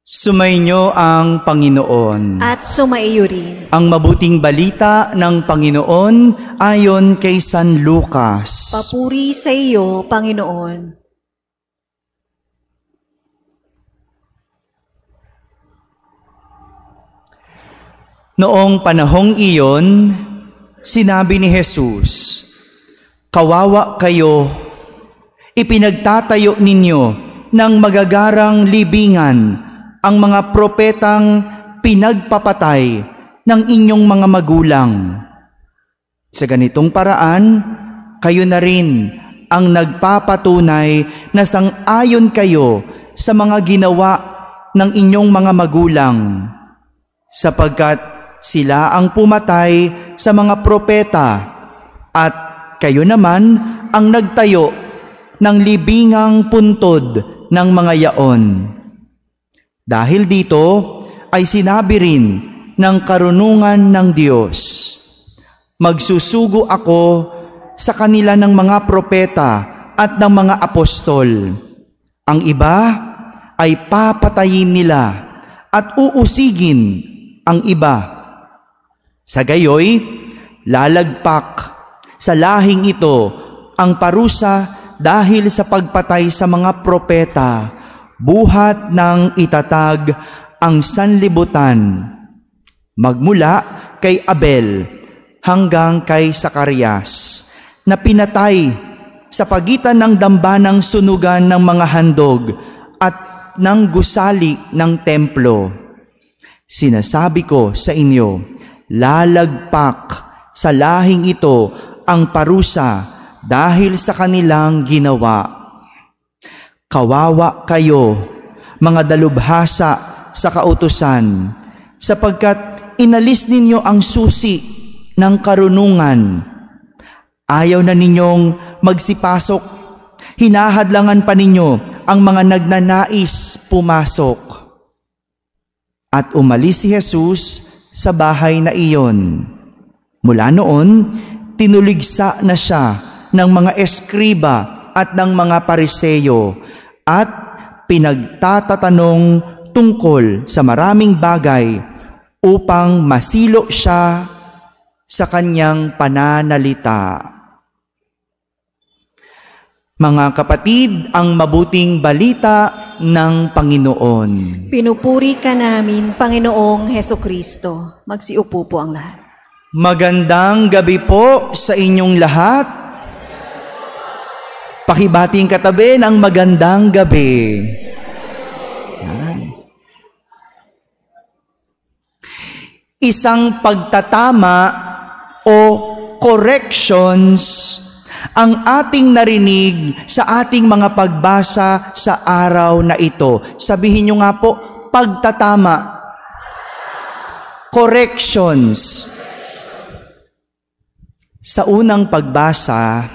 Sumainyo ang Panginoon. At sumaiyo rin. Ang mabuting balita ng Panginoon ayon kay San Lucas. Papuri sa iyo, Panginoon. Noong panahong iyon, sinabi ni Jesus, "Kawawa kayo, ipinagtatayo ninyo ng magagarang libingan ang mga propetang pinagpapatay ng inyong mga magulang. Sa ganitong paraan, kayo na rin ang nagpapatunay na sang-ayon kayo sa mga ginawa ng inyong mga magulang, sapagkat sila ang pumatay sa mga propeta at kayo naman ang nagtayo ng libingang puntod ng mga yaon. Dahil dito ay sinabi rin ng karunungan ng Diyos, magsusugo ako sa kanila ng mga propeta at ng mga apostol. Ang iba ay papatayin nila at uusigin ang iba. Sa gayoy, lalagpak sa lahing ito ang parusa dahil sa pagpatay sa mga propeta, buhat ng itatag ang sanlibutan, magmula kay Abel hanggang kay Zacarias, na pinatay sa pagitan ng dambanang sunugan ng mga handog at ng gusali ng templo. Sinasabi ko sa inyo, lalagpak sa lahing ito ang parusa dahil sa kanilang ginawa. Kawawa kayo, mga dalubhasa sa kautusan, sapagkat inalis ninyo ang susi ng karunungan. Ayaw na ninyong magsipasok, hinahadlangan pa ninyo ang mga nagnanais pumasok. At umalis si Jesus sa bahay na iyon. Mula noon, tinuligsa na siya ng mga eskriba at ng mga pariseyo at pinagtatatanong tungkol sa maraming bagay upang masilo siya sa kanyang pananalita. Mga kapatid, ang mabuting balita ng Panginoon. Pinupuri ka namin, Panginoong Hesukristo. Magsiupo po ang lahat. Magandang gabi po sa inyong lahat. Pakibating katabi ng magandang gabi. Isang pagtatama o corrections ang ating narinig sa ating mga pagbasa sa araw na ito. Sabihin nyo nga po, pagtatama. Corrections. Sa unang pagbasa,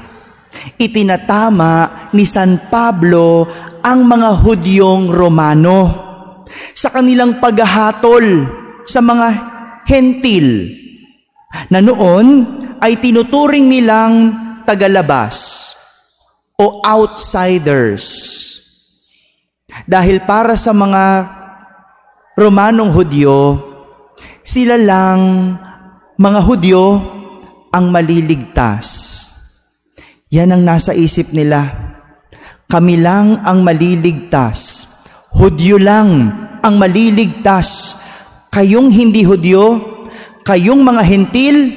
itinatama ni San Pablo ang mga Hudyong Romano sa kanilang paghahatol sa mga hentil na noon ay tinuturing nilang tagalabas o outsiders. Dahil para sa mga Romanong Hudyo, sila lang mga Hudyo ang maliligtas. Yan ang nasa isip nila. Kami lang ang maliligtas. Hudyo lang ang maliligtas. Kayong hindi Hudyo, kayong mga hentil,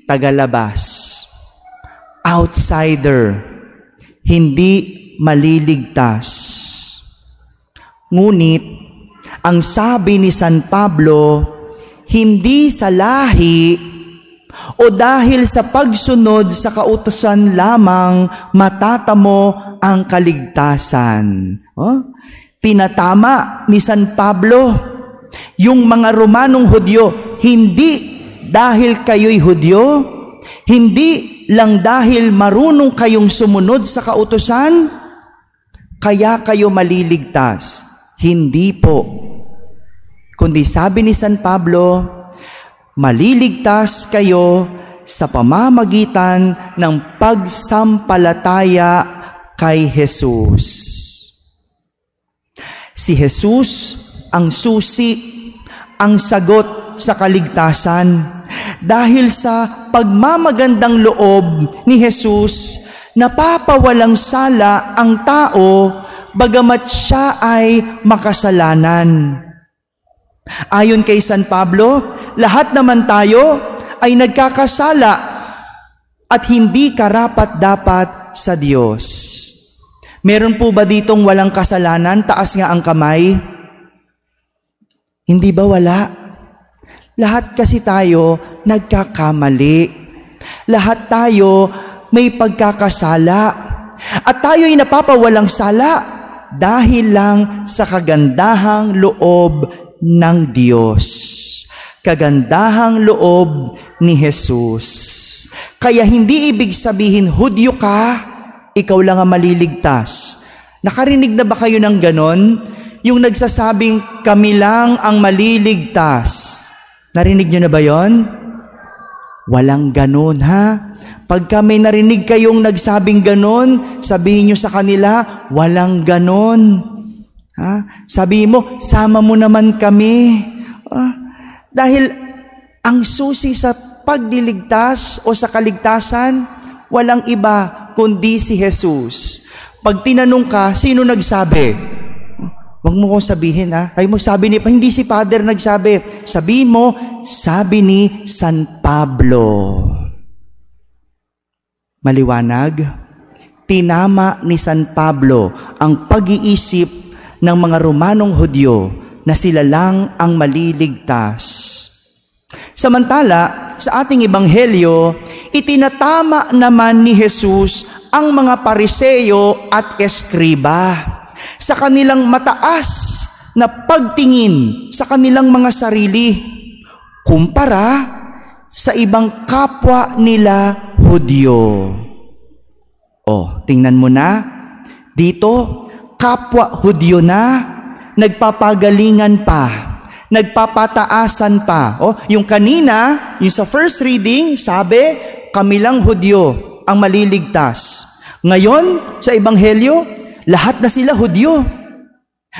tagalabas. Outsider, hindi maliligtas. Ngunit, ang sabi ni San Pablo, hindi sa lahi o dahil sa pagsunod sa kautusan lamang matatamo ang kaligtasan. Tinatama ni San Pablo yung mga Romanong Hudyo, hindi dahil kayo'y Hudyo, hindi lang dahil marunong kayong sumunod sa kautusan, kaya kayo maliligtas. Hindi po. Kundi sabi ni San Pablo, maliligtas kayo sa pamamagitan ng pagsampalataya kay Jesus. Si Jesus ang susi, ang sagot sa kaligtasan. Dahil sa pagmamagandang loob ni Jesus, napapawalang sala ang tao bagamat siya ay makasalanan. Ayon kay San Pablo, lahat naman tayo ay nagkakasala at hindi karapat-dapat sa Diyos. Meron po ba ditong walang kasalanan? Taas nga ang kamay. Hindi ba wala? Lahat kasi tayo nagkakamali. Lahat tayo may pagkakasala. At tayo'y napapawalang sala dahil lang sa kagandahang loob ng Diyos. Kagandahang loob ni Jesus. Kaya hindi ibig sabihin, Hudyo ka, ikaw lang ang maliligtas. Nakarinig na ba kayo ng ganon? Yung nagsasabing, kami lang ang maliligtas. Narinig nyo na ba yon? Walang ganon, ha? Pagka may narinig kayong nagsabing ganon, sabihin nyo sa kanila, walang ganon. Ha? Sabihin mo, sama mo naman kami. Dahil ang susi sa pagliligtas o sa kaligtasan, walang iba kundi si Jesus. Pag tinanong ka, sino nagsabi? Huwag mo kong sabihin, ha? Ay mo sabi ni, hindi si Father nagsabi. Sabihin mo, sabi ni San Pablo. Maliwanag? Tinama ni San Pablo ang pag-iisip ng mga Romanong Hudyo na sila lang ang maliligtas. Samantala, sa ating ebanghelyo, itinatama naman ni Jesus ang mga Pariseo at Eskriba sa kanilang mataas na pagtingin sa kanilang mga sarili kumpara sa ibang kapwa nila Hudyo. Tingnan mo na, dito, kapwa Hudyo na, nagpapagalingan pa, nagpapataasan pa. Yung kanina, yung sa first reading, sabi, kami lang Hudyo ang maliligtas. Ngayon, sa ebanghelyo, lahat na sila Hudyo.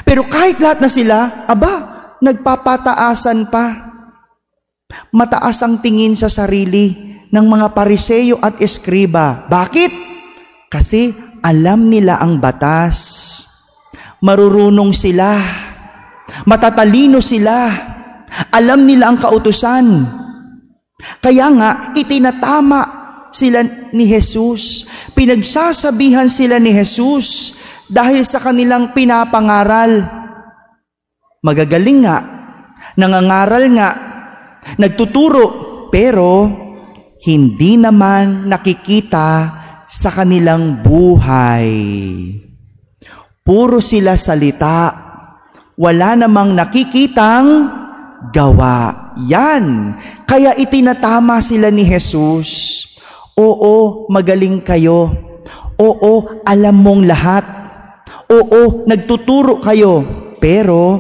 Pero kahit lahat na sila, nagpapataasan pa. Mataas ang tingin sa sarili ng mga Pariseo at Eskriba. Bakit? Kasi alam nila ang batas. Marurunong sila. Matatalino sila. Alam nila ang kautusan. Kaya nga, itinatama sila ni Jesus. Pinagsasabihan sila ni Jesus dahil sa kanilang pinapangaral. Magagaling nga, nangangaral nga, nagtuturo, pero hindi naman nakikita sa kanilang buhay. Puro sila salita, wala namang nakikitang gawa. Yan. Kaya itinatama sila ni Jesus. Oo, magaling kayo. Oo, alam mong lahat. Oo, nagtuturo kayo. Pero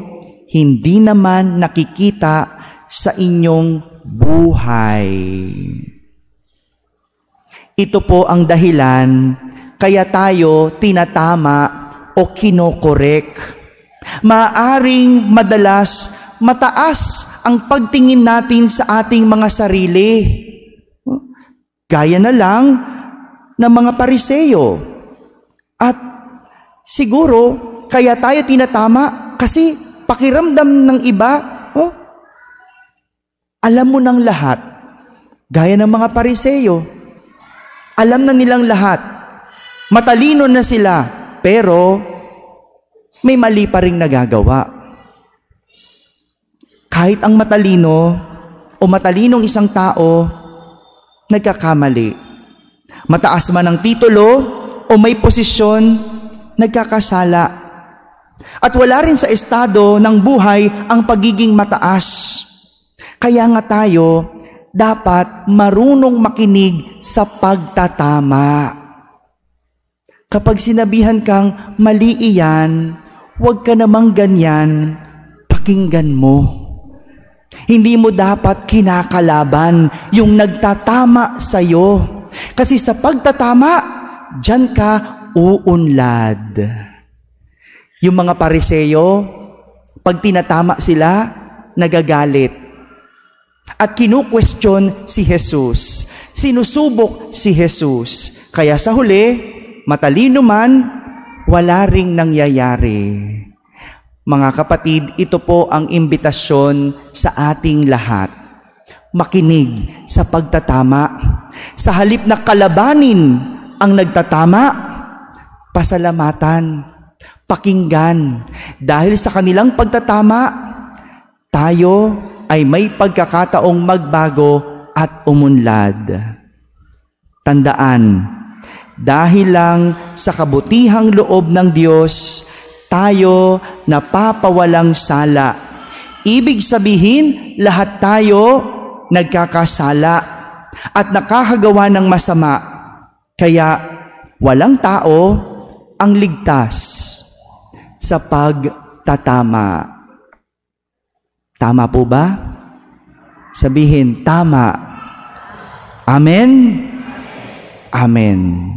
hindi naman nakikita sa inyong buhay. Ito po ang dahilan kaya tayo tinatama o kinokorek. Maaring madalas mataas ang pagtingin natin sa ating mga sarili. Gaya na lang ng mga Pariseo. At siguro, kaya tayo tinatama kasi pakiramdam ng iba, alam mo ng lahat. Gaya ng mga Pariseo. Alam na nilang lahat. Matalino na sila, pero may mali pa ring nagagawa. Kahit ang matalino o matalinong isang tao, nagkakamali. Mataas man ang titulo o may posisyon, nagkakasala. At wala rin sa estado ng buhay ang pagiging mataas. Kaya nga tayo dapat marunong makinig sa pagtatama. Kapag sinabihan kang mali iyan, huwag ka namang ganyan, pakinggan mo. Hindi mo dapat kinakalaban yung nagtatama sa'yo. Kasi sa pagtatama, dyan ka uunlad. Yung mga Pariseo, Pag tinatama sila, nagagalit. At kinu-question si Jesus. Sinusubok si Jesus. Kaya sa huli, matalino man, wala ring nangyayari. Mga kapatid, ito po ang imbitasyon sa ating lahat. Makinig sa pagtatama. Sa halip na kalabanin ang nagtatama, pasalamatan, pakinggan. Dahil sa kanilang pagtatama, tayo ay may pagkakataong magbago at umunlad. Tandaan, dahil lang sa kabutihang loob ng Diyos, tayo napapawalang sala. Ibig sabihin, lahat tayo nagkakasala at nakakagawa ng masama. Kaya walang tao ang ligtas sa pagtatama. Tama po ba? Sabihin, tama. Amen? Amen.